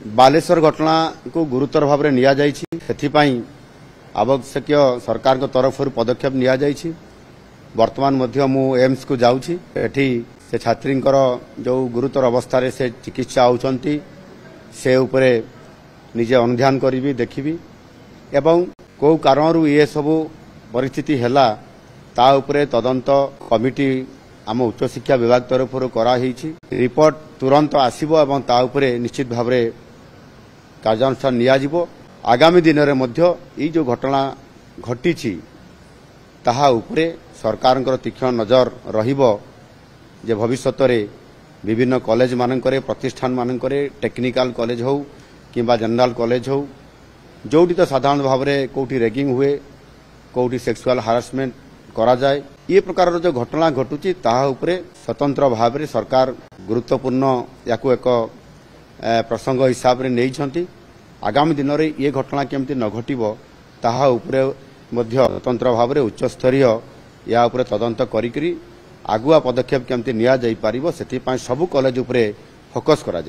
बालेश्वर घटना को गुरुतर भाव में नि आवश्यक सरकार तरफ पदक्षेप नि वर्तमान मु एम्स को जाऊँगी से छात्री जो गुरुतर अवस्था से चिकित्सा होती से उपरे निजे अनुध्यान करी देखी एवं कौ कारण ये सब परिस्थिति हैला ता उपरे तदंत कमिटी आम उच्च शिक्षा विभाग तरफ रिपोर्ट तुरंत आसीबो एवं ता उपरे निश्चित भाव में कार्यानुष्ठान नियाजिबो। आगामी दिन में मध्य ई जो घटना घटी ताहा उपरे सरकार तीक्ष्ण नजर रहिबो जे भविष्यत रे विभिन्न कॉलेज मानकरे प्रतिष्ठान मानकरे टेक्निकल कॉलेज हो किंबा जनरल कॉलेज हो जोटी तो साधारण भाव में कोठी रैगिंग हुए कोठी सेक्सुअल हारासमेंट करा जाए ये प्रकार जो घटना घटुची ताहा उपरे स्वतंत्र भाव में सरकार गुरुत्वपूर्ण याकू एक प्रसंग हिसाब रे नहीं आगामी दिन में ये घटना केमती न घटिबो ताहा उपरे मध्य स्वतंत्र भाव में उच्च स्तरीय या उपरे तदंत करी आगुआ पदक्षेप केमती निया जाई पारिबो सेति पाई सबु कॉलेज उपरे फोकस करा जाय।